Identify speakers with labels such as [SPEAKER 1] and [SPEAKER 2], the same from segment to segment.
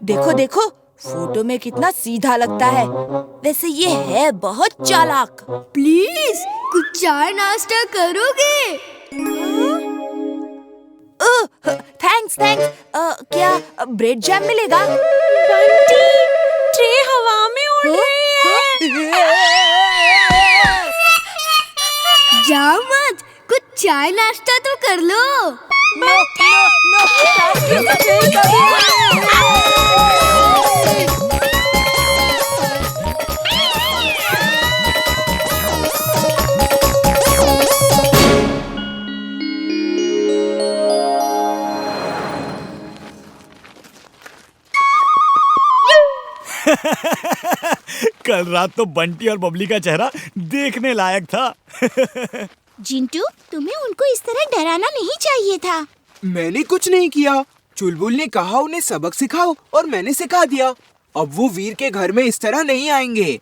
[SPEAKER 1] देखो देखो, फोटो में कितना सीधा लगता है। वैसे ये है बहुत चालाक।
[SPEAKER 2] प्लीज कुछ चाय नाश्ता करोगे?
[SPEAKER 1] Thanks thanks. क्या ब्रेड जैम मिलेगा?
[SPEAKER 3] बंटी, ट्रे हवा में उड़ रही है।
[SPEAKER 2] जाओ मत, कुछ चाय नाश्ता तो कर लो।
[SPEAKER 4] कल रात तो बंटी और बबली का चेहरा देखने लायक था।
[SPEAKER 3] जिंटू, तुम्हें उनको इस तरह डराना नहीं चाहिए था।
[SPEAKER 5] मैंने कुछ नहीं किया। चुलबुल ने कहा उन्हें सबक सिखाओ और मैंने सिखा दिया। अब वो वीर के घर में इस तरह नहीं आएंगे।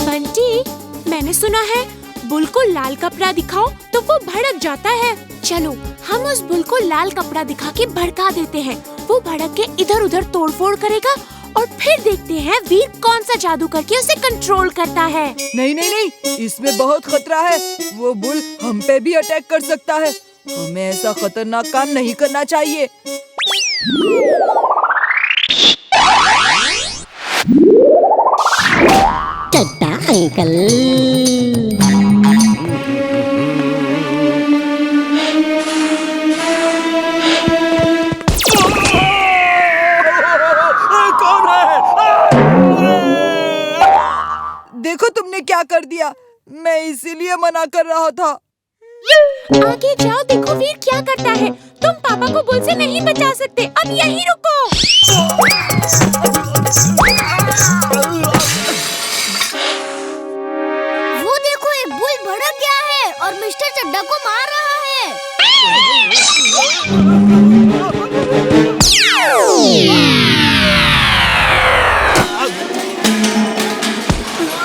[SPEAKER 3] बंटी, मैंने सुना है बुल को लाल कपड़ा दिखाओ तो वो भड़क जाता है। चलो हम उस बुल को लाल कपड़ा दिखा के भड़का देते हैं। वो भड़क के इधर उधर तोड़फोड़ करेगा और फिर देखते हैं वीर कौन सा जादू करके उसे कंट्रोल करता है।
[SPEAKER 1] नहीं नहीं नहीं, इसमें बहुत खतरा है। वो बुल हम पे भी अटैक कर सकता है। हमें ऐसा खतरनाक काम नहीं करना चाहिए।
[SPEAKER 6] टट्टा अंकल।
[SPEAKER 1] देखो तुमने क्या कर दिया। मैं इसीलिए मना कर रहा था।
[SPEAKER 3] आगे जाओ, देखो वीर क्या करता है। तुम पापा को बुल से नहीं बचा सकते, अब यहीं रुको।
[SPEAKER 2] वो देखो, एक बुल भड़क गया है और मिस्टर चड्डा को मार रहा है।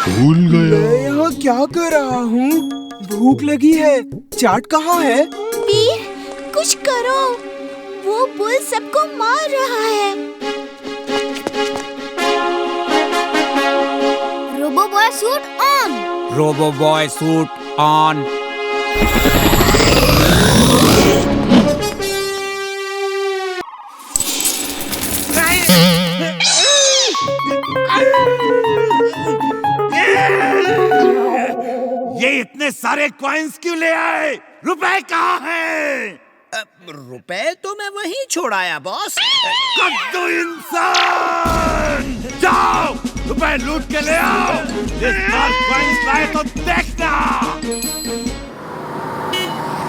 [SPEAKER 4] भूल गया।
[SPEAKER 5] मैं यहाँ क्या कर रहा हूँ? भूख लगी है। चाट कहाँ है?
[SPEAKER 3] वीर, कुछ करो, वो बुल सबको मार रहा है।
[SPEAKER 2] Robo boy suit on.
[SPEAKER 7] Robo boy suit on.
[SPEAKER 4] ये इतने सारे कॉइन्स क्यों ले आए? रुपए कहाँ हैं?
[SPEAKER 7] रुपए तो मैं वहीं छोड़ आया बॉस।
[SPEAKER 4] कद्दू इंसान! जाओ, रुपए लूट के ले आओ। इस बार कॉइन्स लाए तो देखना।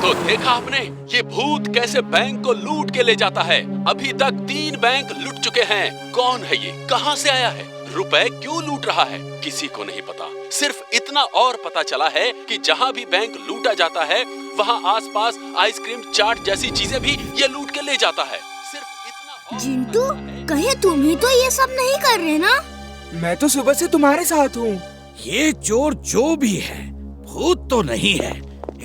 [SPEAKER 8] तो देखा आपने, ये भूत कैसे बैंक को लूट के ले जाता है। अभी तक 3 बैंक लूट चुके हैं। कौन है ये, कहां से आया है, रुपए क्यों लूट रहा है, किसी को नहीं पता। सिर्फ इतना और पता चला है कि जहां भी बैंक लूटा जाता है वहां आसपास आइसक्रीम, चाट जैसी चीजें भी ये लूट के ले जाता है। सिर्फ इतना और
[SPEAKER 2] जिंटू, कहीं तुम ही तो ये सब नहीं कर रहे ना?
[SPEAKER 5] मैं तो सुबह से तुम्हारे साथ हूँ।
[SPEAKER 7] ये चोर जो भी है, भूत तो नहीं है।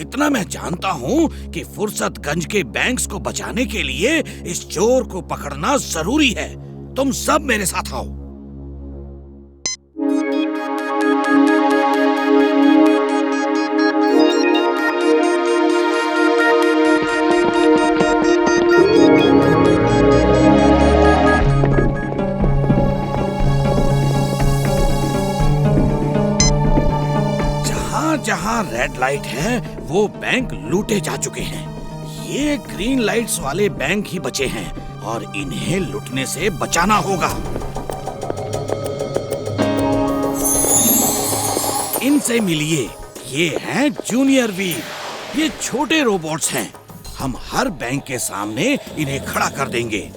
[SPEAKER 7] इतना मैं जानता हूँ कि फुर्सतगंज के बैंक्स को बचाने के लिए इस चोर को पकड़ना जरूरी है। तुम सब मेरे साथ आओ। जहाँ रेड लाइट है वो बैंक लूटे जा चुके हैं। ये ग्रीन लाइट्स वाले बैंक ही बचे हैं और इन्हें लूटने से बचाना होगा। इनसे मिलिए, ये हैं जूनियर वीर। ये छोटे रोबोट्स हैं। हम हर बैंक के सामने इन्हें खड़ा कर देंगे।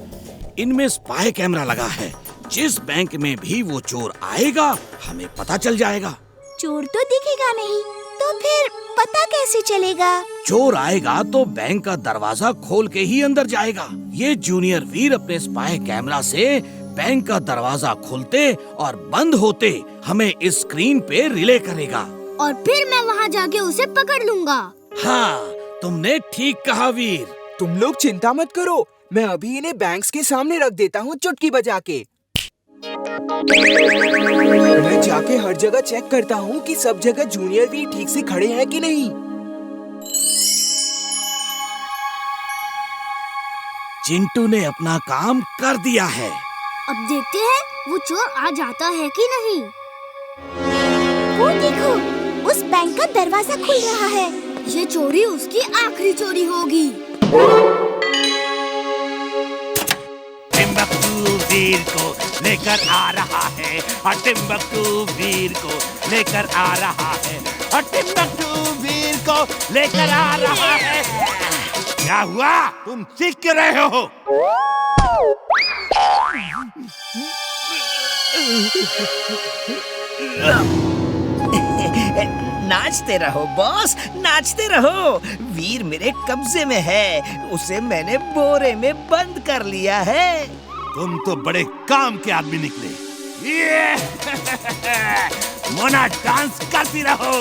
[SPEAKER 7] इनमें स्पाई कैमरा लगा है। जिस बैंक में भी वो चोर आएगा हमें पता चल जाएगा।
[SPEAKER 3] चोर तो दिखेगा नहीं, तो फिर पता कैसे चलेगा?
[SPEAKER 7] चोर आएगा तो बैंक का दरवाजा खोल के ही अंदर जाएगा। ये जूनियर वीर अपने स्पाई कैमरा से बैंक का दरवाजा खुलते और बंद होते हमें इस स्क्रीन पे रिले करेगा।
[SPEAKER 2] और फिर मैं वहाँ जाके उसे पकड़ लूंगा।
[SPEAKER 7] हाँ, तुमने ठीक कहा वीर।
[SPEAKER 5] तुम लोग चिंता मत करो, मैं अभी इन्हें बैंक्स के सामने रख देता हूँ चुटकी बजा के। मैं जाके हर जगह चेक करता हूँ कि सब जगह जूनियर वीर ठीक से खड़े हैं कि नहीं।
[SPEAKER 7] चिंटू ने अपना काम कर दिया है।
[SPEAKER 2] अब देखते हैं वो चोर आ जाता है कि नहीं।
[SPEAKER 3] वो देखो, उस बैंक का दरवाजा खुल रहा है।
[SPEAKER 2] ये चोरी उसकी आखिरी चोरी होगी।
[SPEAKER 4] टिम्बकटू वीर को लेकर आ रहा है, और टिम्बकटू वीर को लेकर आ रहा है, और टिम्बकटू वीर को लेकर आ रहा है। क्या हुआ? तुम चीख क्यों रहे हो?
[SPEAKER 9] नाचते रहो बॉस, नाचते रहो। वीर मेरे कब्जे में है, उसे मैंने बोरे में बंद कर लिया है।
[SPEAKER 4] तुम तो बड़े काम के आदमी निकले। ये मोना डांस करती रहो।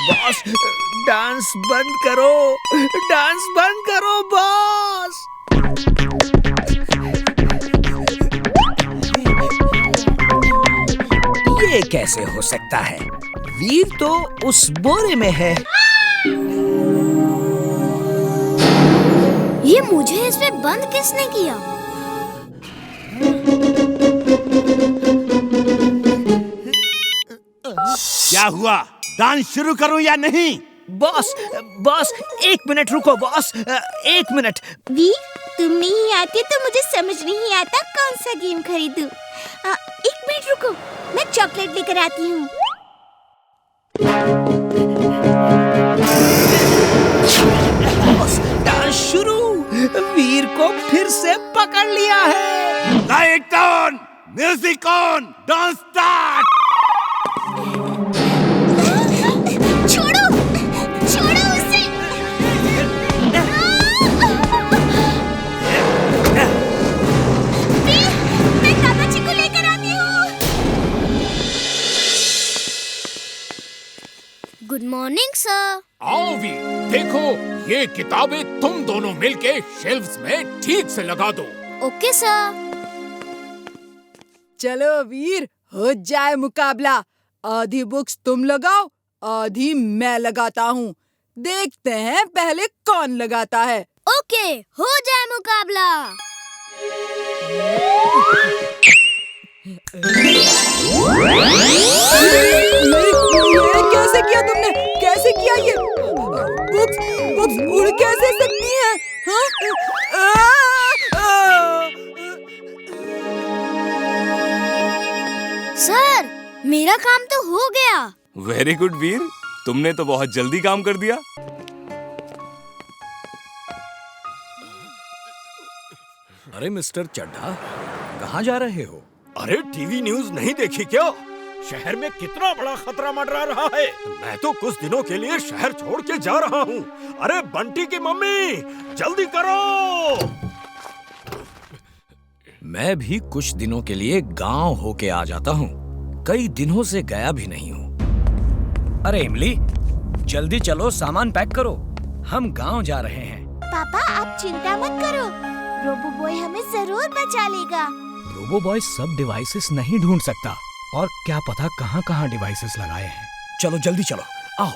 [SPEAKER 9] बॉस डांस बंद करो, डांस बंद करो बॉस। ये कैसे हो सकता है? वीर तो उस बोरे में है।
[SPEAKER 2] ये मुझे इसमें बंद किसने किया?
[SPEAKER 4] क्या हुआ? डांस शुरू करूं या नहीं?
[SPEAKER 9] बॉस बॉस, 1 मिनट रुको बॉस, 1 मिनट।
[SPEAKER 3] वीर, तुम नहीं आते तो मुझे समझ नहीं आता कौन सा गेम खरीदूं। 1 मिनट रुको, मैं चॉकलेट लेकर आती हूँ।
[SPEAKER 9] बॉस डांस शुरू। वीर को फिर से पकड़ लिया है।
[SPEAKER 4] Light on, music on, dance start.
[SPEAKER 2] छोड़ो, छोड़ो उसे। मैं दादाजी को लेकर आती हूँ। Good morning sir.
[SPEAKER 10] आओ वीर, देखो ये किताबें तुम दोनों मिलके शेल्फ्स में ठीक से लगा दो।
[SPEAKER 2] Okay sir.
[SPEAKER 1] चलो वीर, हो जाए मुकाबला। आधी बुक्स तुम लगाओ, आधी मैं लगाता हूँ। देखते हैं पहले कौन लगाता है।
[SPEAKER 2] ओके, हो जाए मुकाबला।
[SPEAKER 1] ये कैसे किया तुमने? कैसे किया ये? बुक्स बुक्स उड़ कैसे सकती हैं?
[SPEAKER 2] सर, मेरा काम तो हो गया।
[SPEAKER 11] वेरी गुड वीर, तुमने तो बहुत जल्दी काम कर दिया।
[SPEAKER 12] अरे मिस्टर चड्ढा, कहाँ जा रहे हो?
[SPEAKER 10] अरे टीवी न्यूज़ नहीं देखी क्या? शहर में कितना बड़ा खतरा मंडरा रहा है। मैं तो कुछ दिनों के लिए शहर छोड़ के जा रहा हूँ। अरे बंटी की मम्मी, जल्दी करो।
[SPEAKER 12] मैं भी कुछ दिनों के लिए गांव होके आ जाता हूँ। कई दिनों से गया भी नहीं हूँ। अरे इमली, जल्दी चलो, सामान पैक करो, हम गांव जा रहे हैं।
[SPEAKER 3] पापा आप चिंता मत करो, रोबो बॉय हमें जरूर बचा लेगा।
[SPEAKER 12] रोबो बॉय सब डिवाइसेस नहीं ढूंढ सकता, और क्या पता कहाँ-कहाँ डिवाइसेस लगाए हैं। चलो जल्दी चलो, आओ।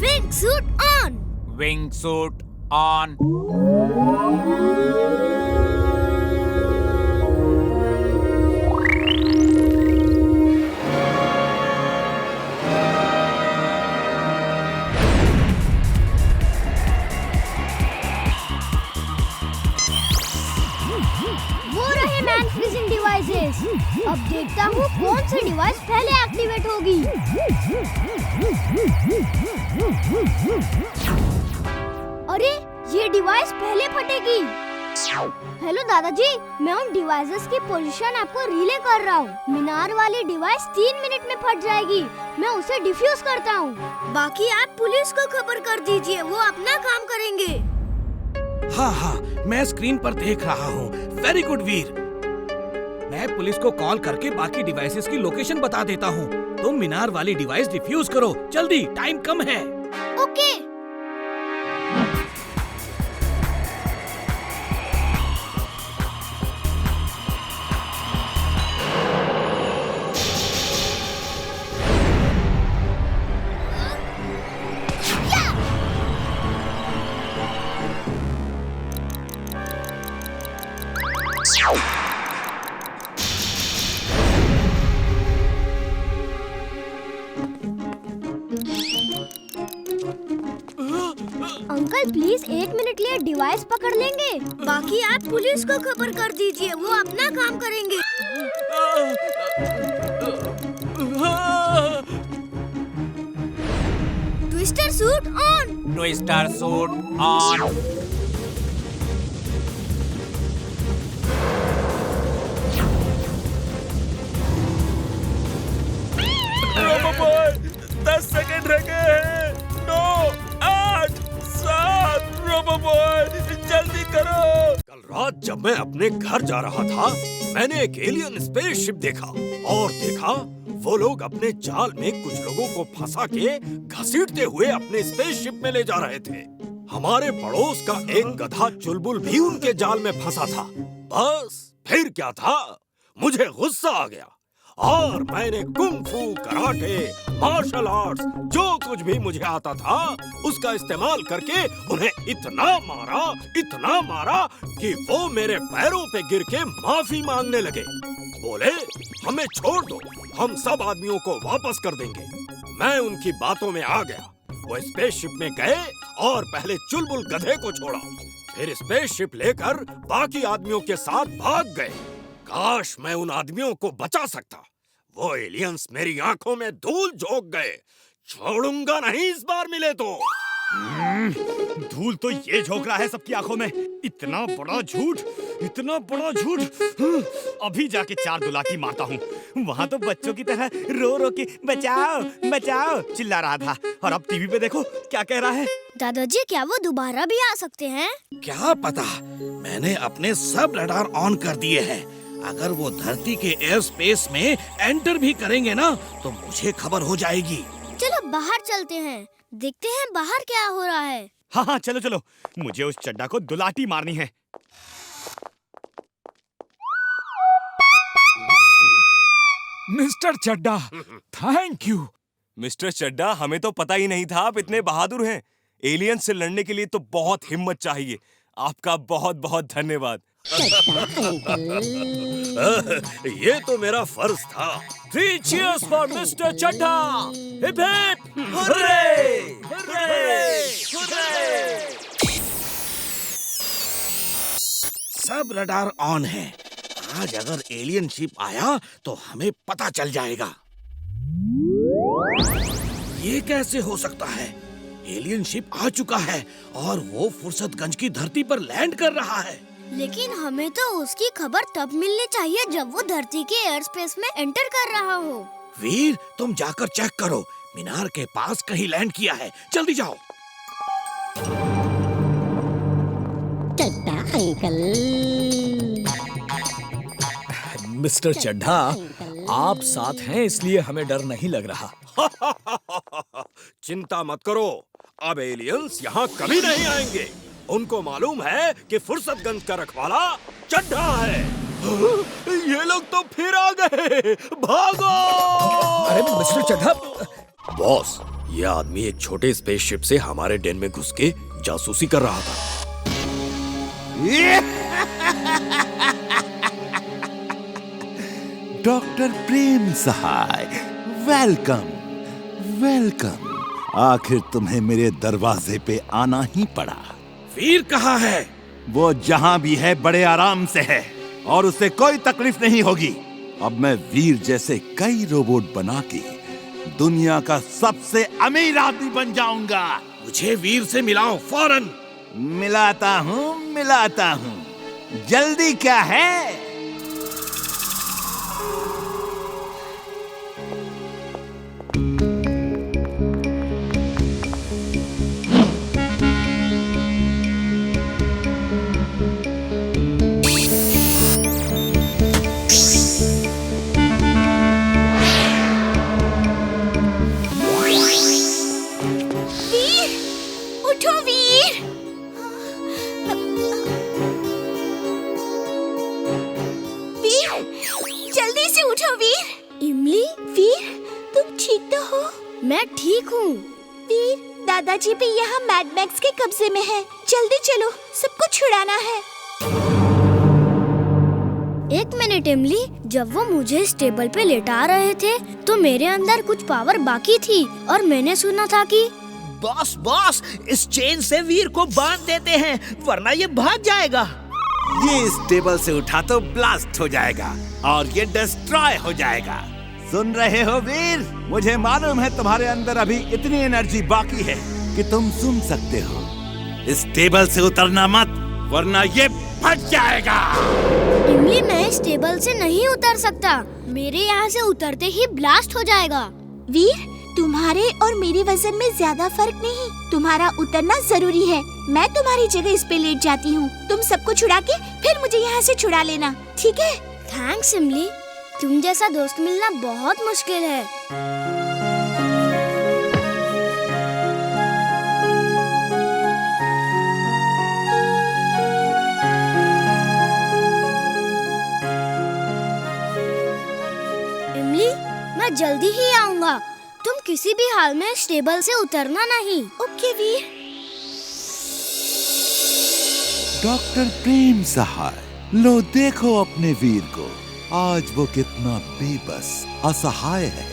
[SPEAKER 2] Wing suit on.
[SPEAKER 10] Wing suit on.
[SPEAKER 2] अब देखता हूँ कौन सी डिवाइस पहले एक्टिवेट होगी। अरे ये डिवाइस पहले फटेगी। हेलो दादाजी, मैं उन डिवाइसेस की पोजीशन आपको रिले कर रहा हूँ। मीनार वाली डिवाइस 3 मिनट में फट जाएगी। मैं उसे डिफ्यूज करता हूँ। बाकी आप पुलिस को खबर कर दीजिए, वो अपना काम करेंगे।
[SPEAKER 7] हाँ हाँ, मैं स्क्रीन पर देख रहा हूँ। वेरी गुड वीर। मैं पुलिस को कॉल करके बाकी डिवाइसेस की लोकेशन बता देता हूँ। तुम मीनार वाली डिवाइस डिफ्यूज करो, जल्दी, टाइम कम है।
[SPEAKER 2] ओके। अंकल प्लीज 1 मिनट लिए डिवाइस पकड़ लेंगे, बाकी आप पुलिस को खबर कर दीजिए, वो अपना काम करेंगे। Twister suit on.
[SPEAKER 11] Twister suit on.
[SPEAKER 10] Roboboy 10 second रह गए हैं। 9, 8, 7, रोबोबॉय जल्दी करो। कल रात जब मैं अपने घर जा रहा था, मैंने एक एलियन स्पेसशिप देखा और देखा वो लोग अपने जाल में कुछ लोगों को फंसा के घसीटते हुए अपने स्पेसशिप में ले जा रहे थे। हमारे पड़ोस का एक गधा चुलबुल भी उनके जाल में फंसा था। बस फिर क्या था, मुझे गुस्सा आ गया और मैंने कुंग-फू, कराटे, मार्शल आर्ट्स, जो कुछ भी मुझे आता था उसका इस्तेमाल करके उन्हें इतना मारा कि वो मेरे पैरों पे गिर के माफी मांगने लगे। बोले हमें छोड़ दो, हम सब आदमियों को वापस कर देंगे। मैं उनकी बातों में आ गया। वो स्पेसशिप में गए और पहले चुलबुल गधे को छोड़ा, फिर स्पेसशिप लेकर बाकी आदमियों के साथ भाग गए। काश मैं उन आदमियों को बचा सकता। वो एलियंस मेरी आंखों में धूल झोंक गए। छोड़ूंगा नहीं इस बार मिले तो।
[SPEAKER 11] धूल तो ये झोंक रहा है सबकी आंखों में। इतना बड़ा झूठ, इतना बड़ा झूठ। अभी जाके 4 दुलाटी मारता हूँ। वहाँ तो बच्चों की तरह रो रो के बचाओ बचाओ चिल्ला रहा था, और अब टीवी पे देखो क्या कह रहा है।
[SPEAKER 2] दादाजी क्या वो दोबारा भी आ सकते हैं?
[SPEAKER 7] क्या पता, मैंने अपने सब रडार ऑन कर दिए हैं। अगर वो धरती के एयर स्पेस में एंटर भी करेंगे ना तो मुझे खबर हो जाएगी।
[SPEAKER 2] चलो बाहर चलते हैं, देखते हैं बाहर क्या हो रहा है।
[SPEAKER 11] हाँ हाँ चलो चलो, मुझे उस चड्डा को दुलाटी मारनी है।
[SPEAKER 10] Mister Chadda, thank you.
[SPEAKER 11] Mister Chadda, हमें तो पता ही नहीं था आप इतने बहादुर हैं। एलियन से लड़ने के लिए तो बहुत हिम्मत चाहिए। आपका बहुत बहुत धन्यवाद।
[SPEAKER 10] ये तो मेरा फर्ज था। 3 cheers for mister Chadda. Hip hip hurray!
[SPEAKER 7] सब रडार ऑन है। आज अगर एलियन शिप आया तो हमें पता चल जाएगा। ये कैसे हो सकता है? एलियन शिप आ चुका है और वो फुर्सतगंज की धरती पर लैंड कर रहा है।
[SPEAKER 2] लेकिन हमें तो उसकी खबर तब मिलनी चाहिए जब वो धरती के एयर स्पेस में एंटर कर रहा हो।
[SPEAKER 7] वीर, तुम जाकर चेक करो, मीनार के पास कहीं लैंड किया है। जल्दी जाओ।
[SPEAKER 6] चड्डा अंकल।
[SPEAKER 12] मिस्टर चड्ढा, आप साथ हैं इसलिए हमें डर नहीं लग रहा।
[SPEAKER 10] चिंता मत करो, अब एलियंस यहाँ कभी नहीं आएंगे। उनको मालूम है कि फुर्सतगंज का रखवाला चड्ढा है। ये लोग तो फिर आ गए, भागो!
[SPEAKER 12] अरे मिस्टर चड्ढा।
[SPEAKER 10] बॉस, ये आदमी एक छोटे स्पेसशिप से हमारे den में घुस के जासूसी कर रहा था।
[SPEAKER 4] डॉक्टर प्रेम सहाय, वेलकम वेलकम। आखिर तुम्हें मेरे दरवाजे पे आना ही पड़ा।
[SPEAKER 7] वीर कहाँ है?
[SPEAKER 4] वो जहाँ भी है बड़े आराम से है और उसे कोई तकलीफ नहीं होगी। अब मैं वीर जैसे कई रोबोट बना के दुनिया का सबसे अमीर आदमी बन जाऊंगा।
[SPEAKER 7] मुझे वीर से मिलाओ फौरन।
[SPEAKER 4] मिलाता हूँ। जल्दी क्या है?
[SPEAKER 3] जल्दी से उठो वीर।
[SPEAKER 2] इमली,
[SPEAKER 3] वीर, तुम ठीक तो हो?
[SPEAKER 2] मैं ठीक हूँ।
[SPEAKER 3] वीर, दादाजी भी यहाँ मैड मैक्स के कब्जे में है। जल्दी चलो, सबको छुड़ाना है।
[SPEAKER 2] एक मिनट इमली, जब वो मुझे इस टेबल पे लेटा रहे थे तो मेरे अंदर कुछ पावर बाकी थी और मैंने सुना था कि
[SPEAKER 9] बॉस, इस चेन से वीर को बांध देते हैं वरना ये भाग जाएगा।
[SPEAKER 4] ये इस टेबल से उठा तो ब्लास्ट हो जाएगा और ये डिस्ट्रॉय हो जाएगा। सुन रहे हो वीर? मुझे मालूम है तुम्हारे अंदर अभी इतनी एनर्जी बाकी है कि तुम सुन सकते हो। इस टेबल से उतरना मत, वरना ये फट जाएगा।
[SPEAKER 2] इमली, मैं इस टेबल से नहीं उतर सकता। मेरे यहाँ से उतरते ही ब्लास्ट हो जाएगा।
[SPEAKER 3] वीर, तुम्हारे और मेरे वजन में ज्यादा फर्क नहीं। तुम्हारा उतरना जरूरी है। मैं तुम्हारी जगह इस पे लेट जाती हूँ। तुम सबको छुड़ा के फिर मुझे यहाँ से छुड़ा लेना, ठीक है?
[SPEAKER 2] थैंक्स इमली, तुम जैसा दोस्त मिलना बहुत मुश्किल है। इमली, मैं जल्दी ही आऊँगा। तुम किसी भी हाल में इस टेबल से उतरना नहीं।
[SPEAKER 3] ओके वीर।
[SPEAKER 4] डॉक्टर प्रेम सहाय, लो देखो अपने वीर को। आज वो कितना बेबस, असहाय है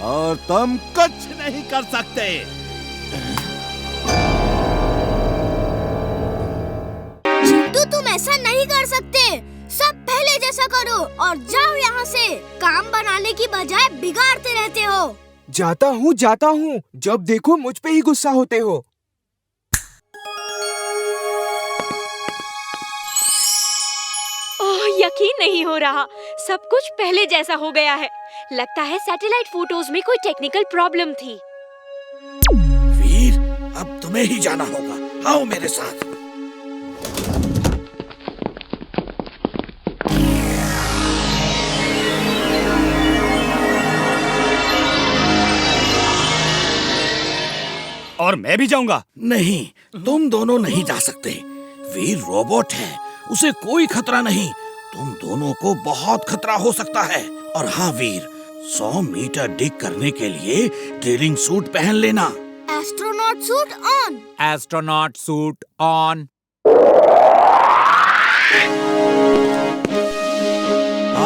[SPEAKER 4] और तुम कुछ नहीं कर सकते।
[SPEAKER 2] चिंटू, तुम ऐसा नहीं कर सकते। सब पहले जैसा करो और जाओ यहाँ से। काम बनाने की बजाय बिगाड़ते रहते हो।
[SPEAKER 5] जाता हूँ। जब देखो मुझ पे ही गुस्सा होते हो।
[SPEAKER 3] ओह, यकीन नहीं हो रहा, सब कुछ पहले जैसा हो गया है। लगता है सैटेलाइट फोटोज में कोई टेक्निकल प्रॉब्लम थी।
[SPEAKER 7] वीर, अब तुम्हें ही जाना होगा। आओ मेरे साथ।
[SPEAKER 11] और मैं भी जाऊंगा।
[SPEAKER 7] नहीं, तुम दोनों नहीं जा सकते। वीर रोबोट है, उसे कोई खतरा नहीं। तुम दोनों को बहुत खतरा हो सकता है। और हाँ वीर, 100 मीटर डिग करने के लिए ड्रिलिंग सूट पहन लेना।
[SPEAKER 2] Astronaut suit on.
[SPEAKER 13] Astronaut suit on.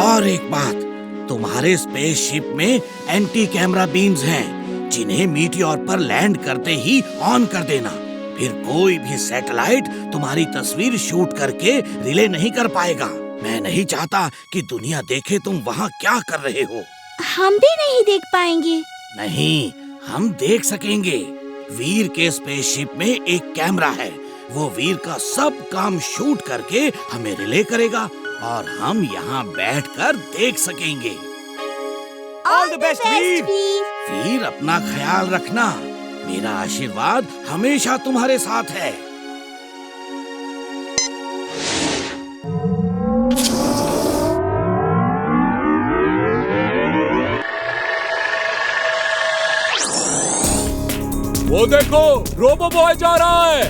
[SPEAKER 7] और एक बात, तुम्हारे स्पेसशिप में एंटी कैमरा बीम्स हैं, जिन्हें मीटियोर पर लैंड करते ही ऑन कर देना। फिर कोई भी सैटेलाइट तुम्हारी तस्वीर शूट करके रिले नहीं कर पाएगा। मैं नहीं चाहता कि दुनिया देखे तुम वहाँ क्या कर रहे हो।
[SPEAKER 3] हम भी नहीं देख पाएंगे।
[SPEAKER 7] नहीं, हम देख सकेंगे। वीर के स्पेसशिप में एक कैमरा है। वो वीर का सब काम शूट करके हमें रिले करेगा और हम यहाँ बैठकर देख सकेंगे।
[SPEAKER 13] ऑल द बेस्ट वीर।
[SPEAKER 7] वीर, अपना ख्याल रखना। मेरा आशीर्वाद हमेशा तुम्हारे साथ है।
[SPEAKER 13] वो देखो, रोबो बॉय जा रहा है।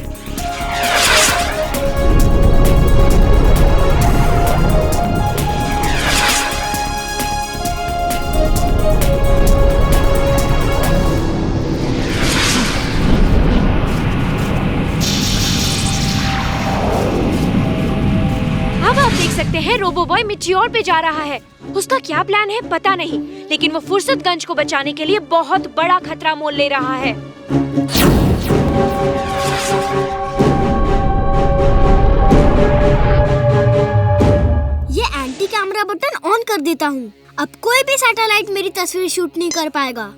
[SPEAKER 3] अब आप देख सकते हैं रोबो बॉय मीटियोर पे जा रहा है। उसका क्या प्लान है पता नहीं, लेकिन वो फुर्सतगंज को बचाने के लिए बहुत बड़ा खतरा मोल ले रहा है।
[SPEAKER 2] ये एंटी कैमरा बटन ऑन कर देता हूँ। अब कोई भी सैटेलाइट मेरी तस्वीर शूट नहीं कर पाएगा।